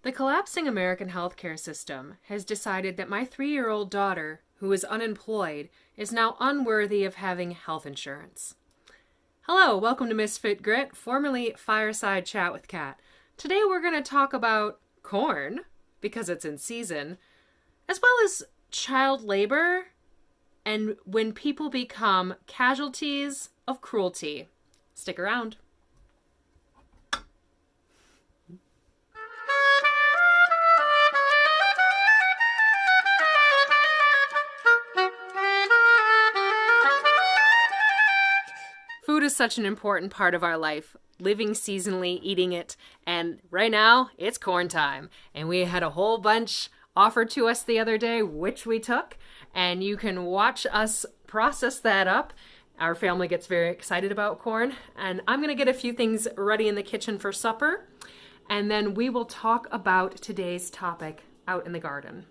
The collapsing American healthcare system has decided that my 3-year-old daughter, who is unemployed, is now unworthy of having health insurance. Hello, welcome to Misfit Grit, formerly Fireside Chat with Kat. Today we're going to talk about corn, because it's in season, as well as child labor and when people become casualties of cruelty. Stick around. Food is such an important part of our life, living seasonally, eating it, and right now, it's corn time. And we had a whole bunch offered to us the other day, which we took, and you can watch us process that up. Our family gets very excited about corn, and I'm going to get a few things ready in the kitchen for supper, and then we will talk about today's topic out in the garden.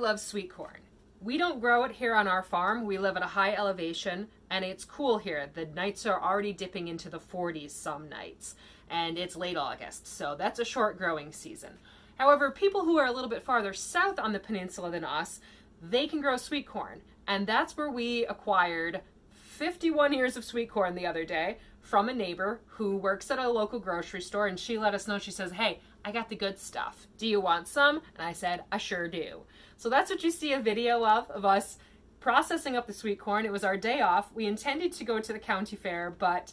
Loves sweet corn. We don't grow it here on our farm. We live at a high elevation and it's cool here. The nights are already dipping into the 40s some nights, and it's late August, so that's a short growing season. However, people who are a little bit farther south on the peninsula than us, they can grow sweet corn, and that's where we acquired 51 ears of sweet corn the other day from a neighbor who works at a local grocery store, and she let us know. She says, "Hey, I got the good stuff. Do you want some?" And I said, "I sure do." So that's what you see a video of us processing up the sweet corn. It was our day off. We intended to go to the county fair, but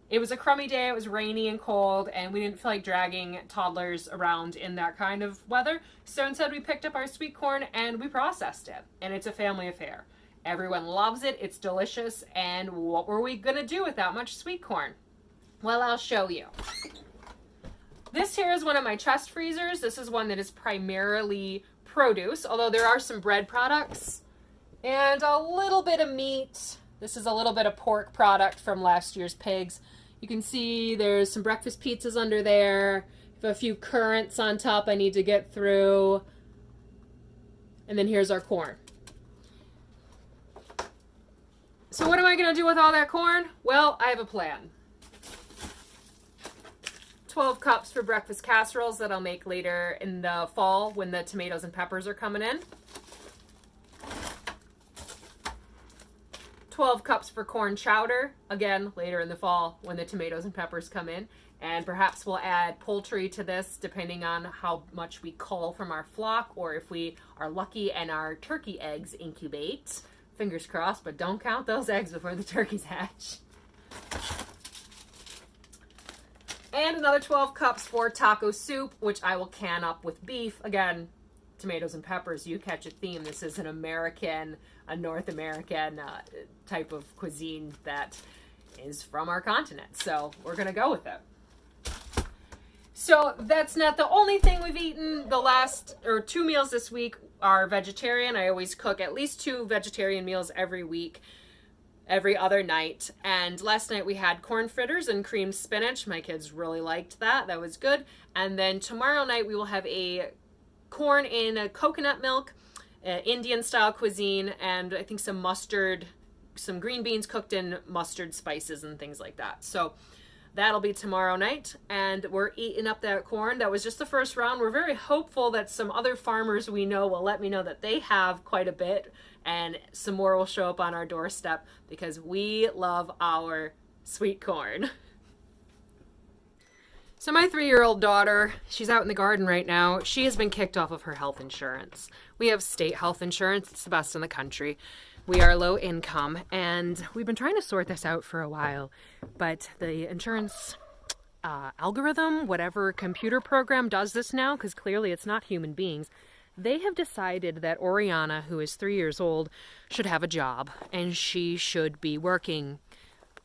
it was a crummy day. It was rainy and cold, and we didn't feel like dragging toddlers around in that kind of weather. So instead we picked up our sweet corn and we processed it. And it's a family affair. Everyone loves it. It's delicious. And what were we gonna do with that much sweet corn? Well, I'll show you. This here is one of my chest freezers. This is one that is primarily produce, although there are some bread products and a little bit of meat. This is a little bit of pork product from last year's pigs. You can see there's some breakfast pizzas under there. I have a few currants on top I need to get through. And then here's our corn. So what am I going to do with all that corn? Well, I have a plan. 12 cups for breakfast casseroles that I'll make later in the fall when the tomatoes and peppers are coming in. 12 cups for corn chowder, again, later in the fall when the tomatoes and peppers come in. And perhaps we'll add poultry to this depending on how much we cull from our flock, or if we are lucky and our turkey eggs incubate. Fingers crossed, but don't count those eggs before the turkeys hatch. And another 12 cups for taco soup, which I will can up with beef. Again, tomatoes and peppers, you catch a theme. This is an American, a North American type of cuisine that is from our continent. So we're going to go with it. So that's not the only thing we've eaten. The last, or 2 meals this week are vegetarian. I always cook at least 2 vegetarian meals every week. every other night. And last night we had corn fritters and creamed spinach. My kids really liked that. That was good. And then tomorrow night we will have a corn in a coconut milk, Indian style cuisine, and I think some mustard, some green beans cooked in mustard spices and things like that. So that'll be tomorrow night, and we're eating up that corn. That was just the first round. We're very hopeful that some other farmers we know will let me know that they have quite a bit, and some more will show up on our doorstep because we love our sweet corn. So my 3-year-old daughter, she's out in the garden right now. She has been kicked off of her health insurance. We have state health insurance. It's the best in the country. We are low income, and we've been trying to sort this out for a while, but the insurance algorithm, whatever computer program does this now, because clearly it's not human beings, they have decided that Oriana, who is 3 years old, should have a job, and she should be working,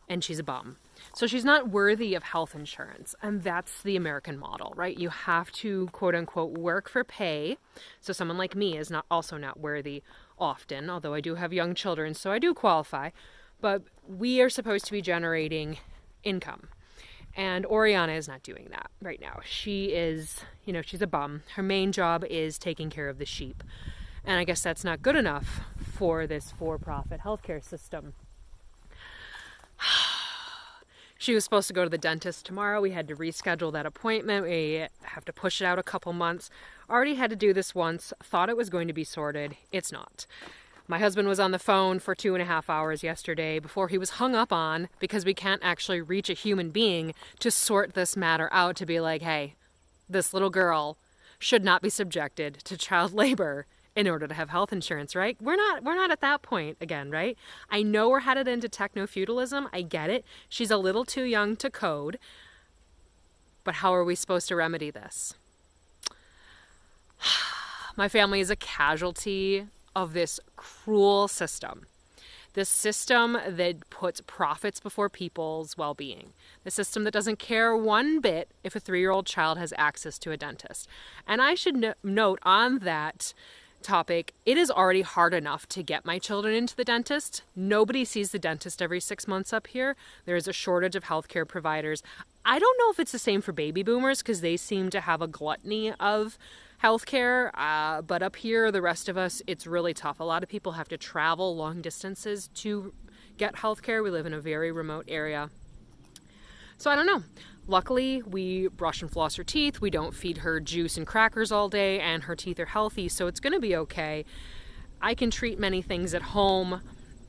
and she's a bum. So she's not worthy of health insurance, and that's the American model, right? You have to, quote unquote, work for pay. So someone like me is also not worthy often, although I do have young children, so I do qualify. But we are supposed to be generating income. And Oriana is not doing that right now. She is, she's a bum. Her main job is taking care of the sheep. And I guess that's not good enough for this for-profit healthcare system. She was supposed to go to the dentist tomorrow. We had to reschedule that appointment. We have to push it out a couple months. Already had to do this once. Thought it was going to be sorted. It's not. My husband was on the phone for 2.5 hours yesterday before he was hung up on because we can't actually reach a human being to sort this matter out, to be like, hey, this little girl should not be subjected to child labor in order to have health insurance, right? We're not at that point again, right? I know we're headed into techno-feudalism. I get it. She's a little too young to code. But how are we supposed to remedy this? My family is a casualty of this cruel system. This system that puts profits before people's well-being. The system that doesn't care one bit if a 3-year-old child has access to a dentist. And I should note on that topic, it is already hard enough to get my children into the dentist. Nobody sees the dentist every 6 months up here. There is a shortage of healthcare providers. I don't know if it's the same for baby boomers because they seem to have a gluttony of healthcare, but up here, the rest of us, it's really tough. A lot of people have to travel long distances to get healthcare. We live in a very remote area. So I don't know. Luckily, we brush and floss her teeth. We don't feed her juice and crackers all day, and her teeth are healthy, so it's going to be okay. I can treat many things at home,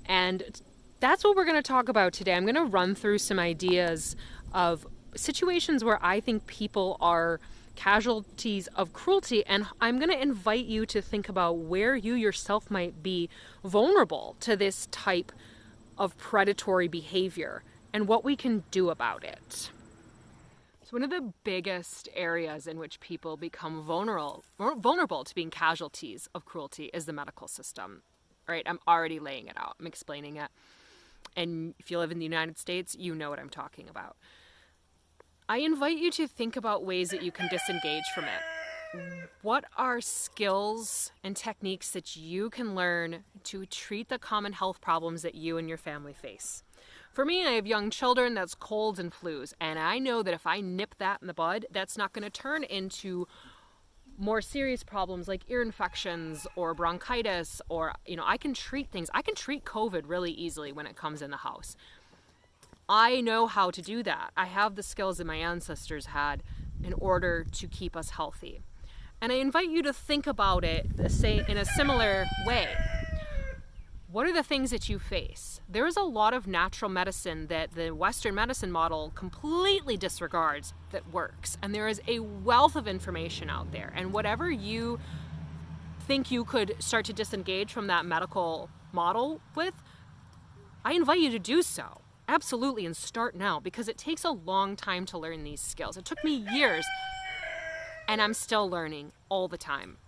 and that's what we're going to talk about today. I'm going to run through some ideas of situations where I think people are casualties of cruelty, and I'm going to invite you to think about where you yourself might be vulnerable to this type of predatory behavior and what we can do about it. So one of the biggest areas in which people become vulnerable to being casualties of cruelty is the medical system. All right, I'm already laying it out. I'm explaining it. And if you live in the United States, you know what I'm talking about. I invite you to think about ways that you can disengage from it. What are skills and techniques that you can learn to treat the common health problems that you and your family face? For me, I have young children, that's colds and flus, and I know that if I nip that in the bud, that's not going to turn into more serious problems like ear infections or bronchitis, or, I can treat things. I can treat COVID really easily when it comes in the house. I know how to do that. I have the skills that my ancestors had in order to keep us healthy. And I invite you to think about it, say, in a similar way. What are the things that you face? There is a lot of natural medicine that the Western medicine model completely disregards that works. And there is a wealth of information out there. And whatever you think you could start to disengage from that medical model with, I invite you to do so. Absolutely, and start now, because it takes a long time to learn these skills. It took me years, and I'm still learning all the time.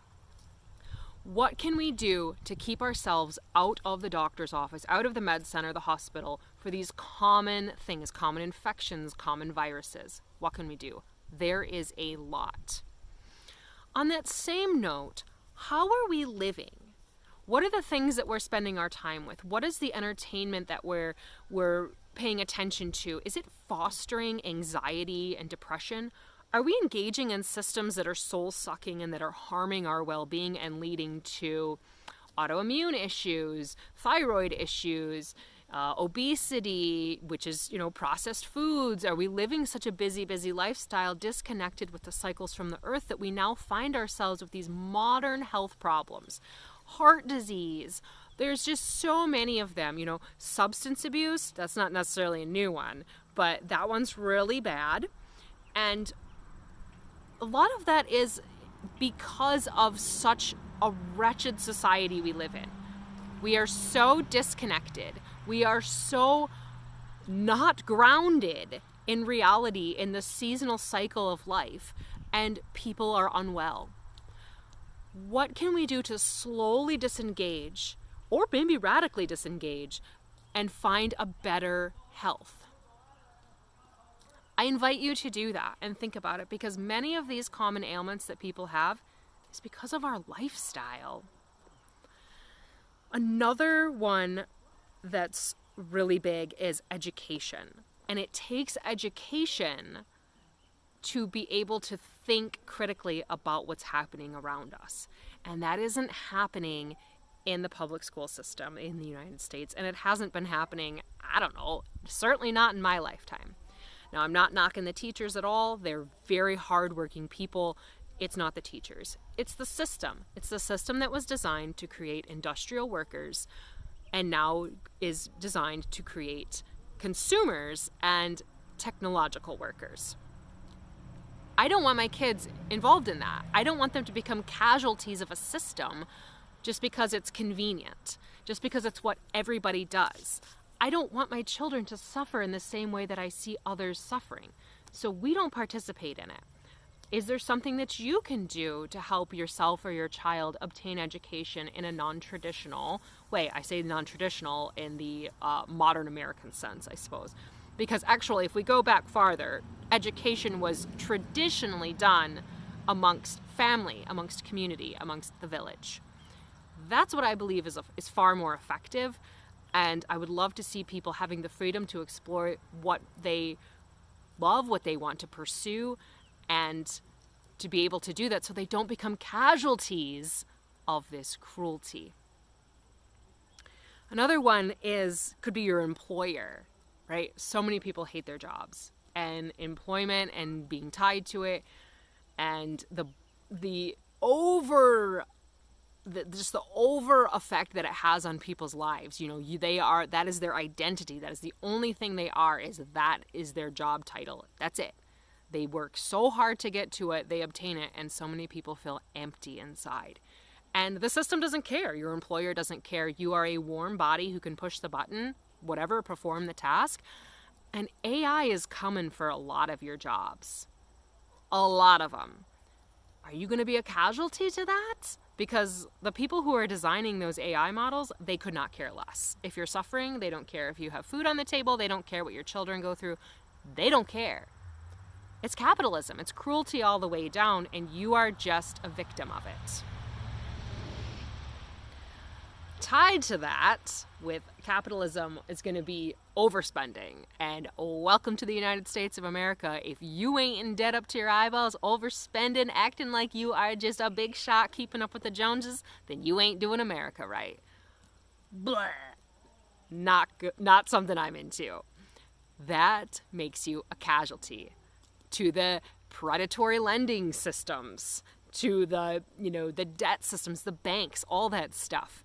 What can we do to keep ourselves out of the doctor's office, out of the med center, the hospital, for these common things, common infections, common viruses? What can we do? There is a lot. On that same note, how are we living? What are the things that we're spending our time with? What is the entertainment that we're paying attention to? Is it fostering anxiety and depression? Are we engaging in systems that are soul-sucking and that are harming our well-being and leading to autoimmune issues, thyroid issues, obesity, which is, processed foods? Are we living such a busy lifestyle, disconnected with the cycles from the earth, that we now find ourselves with these modern health problems? Heart disease. There's just so many of them. Substance abuse, that's not necessarily a new one, but that one's really bad. And a lot of that is because of such a wretched society we live in. We are so disconnected. We are so not grounded in reality, in the seasonal cycle of life, and people are unwell. What can we do to slowly disengage, or maybe radically disengage, and find a better health? I invite you to do that and think about it, because many of these common ailments that people have is because of our lifestyle. Another one that's really big is education. And it takes education to be able to think critically about what's happening around us. And that isn't happening in the public school system in the United States. And it hasn't been happening, certainly not in my lifetime. Now, I'm not knocking the teachers at all. They're very hardworking people. It's not the teachers. It's the system. It's the system that was designed to create industrial workers and now is designed to create consumers and technological workers. I don't want my kids involved in that. I don't want them to become casualties of a system just because it's convenient, just because it's what everybody does. I don't want my children to suffer in the same way that I see others suffering. So we don't participate in it. Is there something that you can do to help yourself or your child obtain education in a non-traditional way? I say non-traditional in the modern American sense, I suppose. Because actually, if we go back farther, education was traditionally done amongst family, amongst community, amongst the village. That's what I believe is far more effective. And I would love to see people having the freedom to explore what they love, what they want to pursue, and to be able to do that so they don't become casualties of this cruelty. Another one could be your employer, right? So many people hate their jobs and employment and being tied to it, and the over effect that it has on people's lives. That is their identity. That is the only thing they are, that is their job title. That's it. They work so hard to get to it, they obtain it, and so many people feel empty inside. And the system doesn't care. Your employer doesn't care. You are a warm body who can push the button, perform the task. And AI is coming for a lot of your jobs. A lot of them. Are you going to be a casualty to that? Because the people who are designing those AI models, they could not care less. If you're suffering, they don't care. If you have food on the table, they don't care what your children go through. They don't care. It's capitalism. It's cruelty all the way down, and you are just a victim of it. Tied to that, with capitalism, is going to be overspending. And welcome to the United States of America. If you ain't in debt up to your eyeballs, overspending, acting like you are just a big shot keeping up with the Joneses, then you ain't doing America right. Blah. Not something I'm into. That makes you a casualty to the predatory lending systems, to the debt systems, the banks, all that stuff.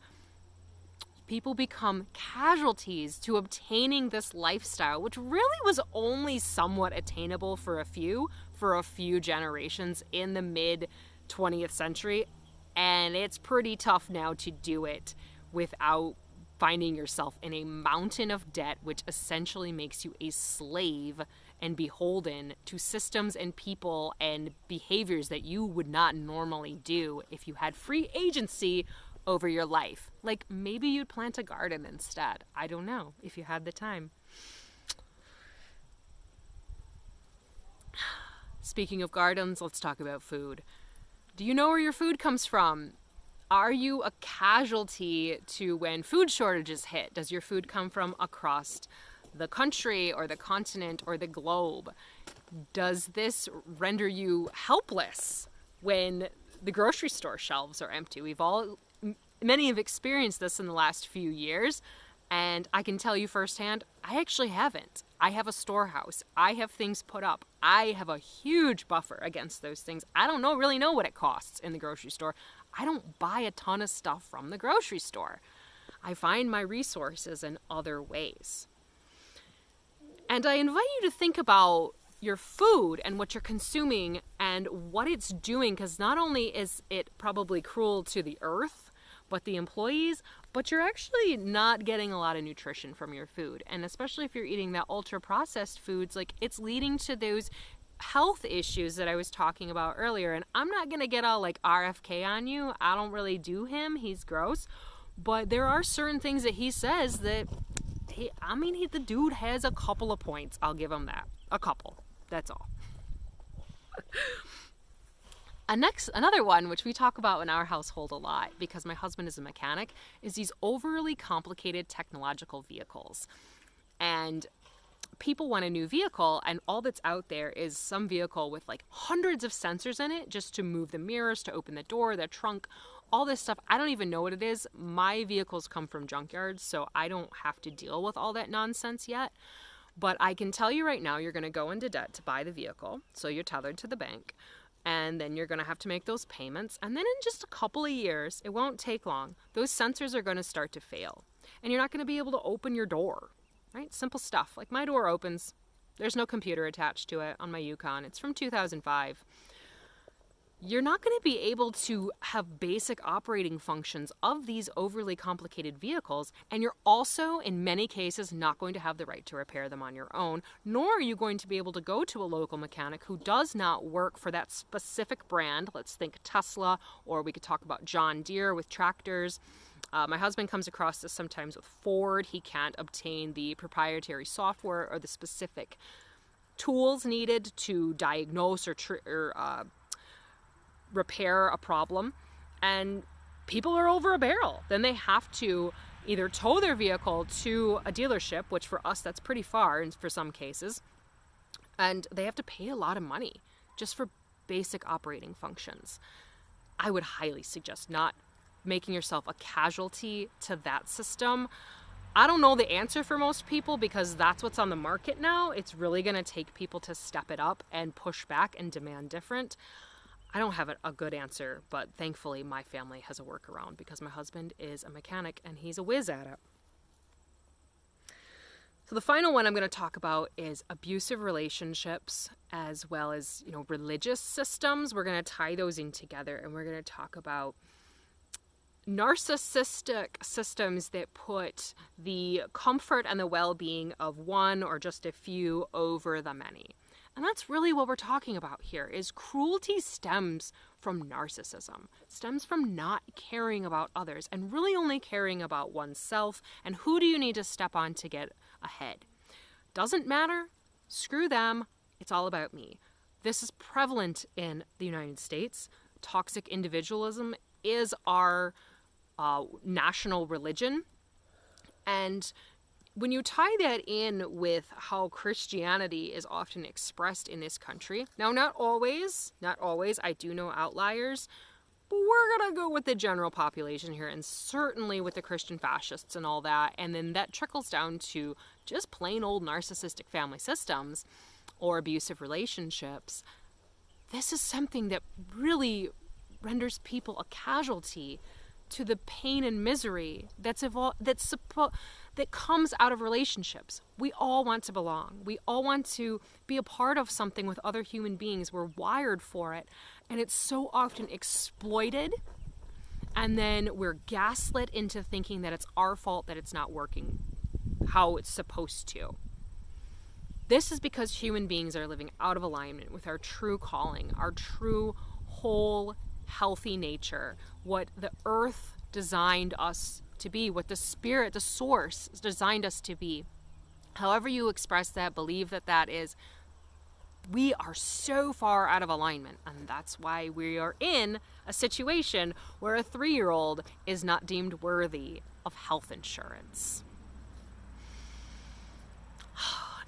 People become casualties to obtaining this lifestyle, which really was only somewhat attainable for a few generations in the mid 20th century. And it's pretty tough now to do it without finding yourself in a mountain of debt, which essentially makes you a slave and beholden to systems and people and behaviors that you would not normally do if you had free agency over your life. Like maybe you'd plant a garden instead. I don't know, if you had the time. Speaking of gardens, let's talk about food. Do you know where your food comes from? Are you a casualty to when food shortages hit? Does your food come from across the country or the continent or the globe? Does this render you helpless when the grocery store shelves are empty? Many have experienced this in the last few years, and I can tell you firsthand, I actually haven't. I have a storehouse. I have things put up. I have a huge buffer against those things. I don't really know what it costs in the grocery store. I don't buy a ton of stuff from the grocery store. I find my resources in other ways. And I invite you to think about your food and what you're consuming and what it's doing, because not only is it probably cruel to the earth, but the employees, but you're actually not getting a lot of nutrition from your food. And especially if you're eating that ultra-processed foods, like it's leading to those health issues that I was talking about earlier. And I'm not going to get all like RFK on you. I don't really do him. He's gross. But there are certain things that he says that, the dude has a couple of points. I'll give him that. A couple. That's all. Another one, which we talk about in our household a lot because my husband is a mechanic, is these overly complicated technological vehicles. And people want a new vehicle, and all that's out there is some vehicle with like hundreds of sensors in it just to move the mirrors, to open the door, the trunk, all this stuff. I don't even know what it is. My vehicles come from junkyards, so I don't have to deal with all that nonsense yet. But I can tell you right now, you're going to go into debt to buy the vehicle, so you're tethered to the bank. And then you're going to have to make those payments. And then in just a couple of years, it won't take long, those sensors are going to start to fail. And you're not going to be able to open your door, right? Simple stuff. Like my door opens. There's no computer attached to it on my Yukon. It's from 2005. You're not going to be able to have basic operating functions of these overly complicated vehicles, and you're also, in many cases, not going to have the right to repair them on your own, nor are you going to be able to go to a local mechanic who does not work for that specific brand. Let's think Tesla, or we could talk about John Deere with tractors. My husband comes across this sometimes with Ford. He can't obtain the proprietary software or the specific tools needed to diagnose or repair a problem, and people are over a barrel. Then they have to either tow their vehicle to a dealership, which for us that's pretty far for some cases, and they have to pay a lot of money just for basic operating functions. I would highly suggest not making yourself a casualty to that system. I don't know the answer for most people because that's what's on the market now. It's really going to take people to step it up and push back and demand different. I don't have a good answer, but thankfully my family has a workaround because my husband is a mechanic and he's a whiz at it. So the final one I'm going to talk about is abusive relationships as well as, religious systems. We're going to tie those in together, and we're going to talk about narcissistic systems that put the comfort and the well-being of one or just a few over the many. And that's really what we're talking about here, is cruelty stems from narcissism, stems from not caring about others and really only caring about oneself and who do you need to step on to get ahead. Doesn't matter, screw them, it's all about me. This is prevalent in the United States. Toxic individualism is our national religion, and when you tie that in with how Christianity is often expressed in this country, now not always, I do know outliers, but we're going to go with the general population here, and certainly with the Christian fascists and all that, and then that trickles down to just plain old narcissistic family systems or abusive relationships. This is something that really renders people a casualty to the pain and misery that comes out of relationships. We all want to belong. We all want to be a part of something with other human beings. We're wired for it. And it's so often exploited. And then we're gaslit into thinking that it's our fault that it's not working how it's supposed to. This is because human beings are living out of alignment with our true calling, our true whole healthy nature, what the earth designed us to be, what the spirit, the source, designed us to be. However you express that, believe that that is, We are so far out of alignment, and that's why we are in a situation where a 3-year-old is not deemed worthy of health insurance.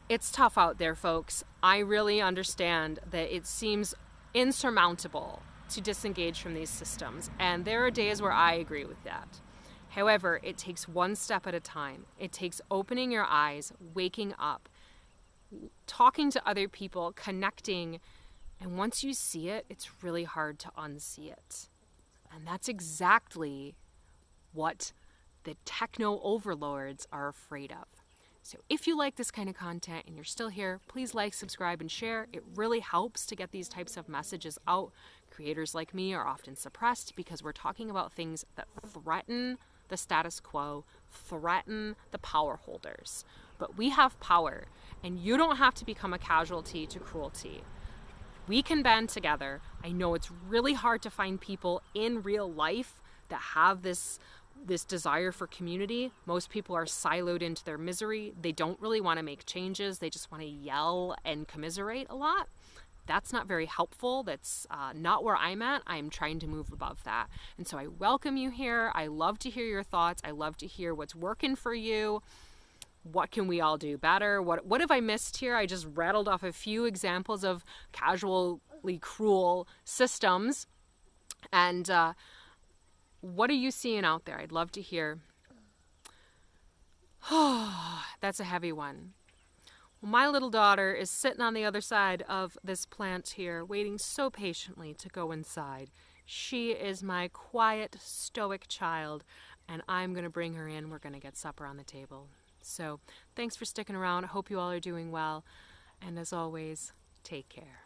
It's tough out there, folks. I really understand that it seems insurmountable to disengage from these systems, and there are days where I agree with that. However, it takes one step at a time. It takes opening your eyes, waking up, talking to other people, connecting, and once you see it, it's really hard to unsee it. And that's exactly what the techno overlords are afraid of. So if you like this kind of content and you're still here, please like, subscribe, and share. It really helps to get these types of messages out. Creators like me are often suppressed because we're talking about things that threaten the status quo, threaten the power holders. But we have power, and you don't have to become a casualty to cruelty. We can band together. I know it's really hard to find people in real life that have this desire for community. Most people are siloed into their misery. They don't really want to make changes. They just want to yell and commiserate a lot. That's not very helpful. That's not where I'm at. I'm trying to move above that. And so I welcome you here. I love to hear your thoughts. I love to hear what's working for you. What can we all do better? What have I missed here? I just rattled off a few examples of casually cruel systems. And what are you seeing out there? I'd love to hear. That's a heavy one. Well, my little daughter is sitting on the other side of this plant here, waiting so patiently to go inside. She is my quiet, stoic child, and I'm going to bring her in. We're going to get supper on the table. So thanks for sticking around. I hope you all are doing well. And as always, take care.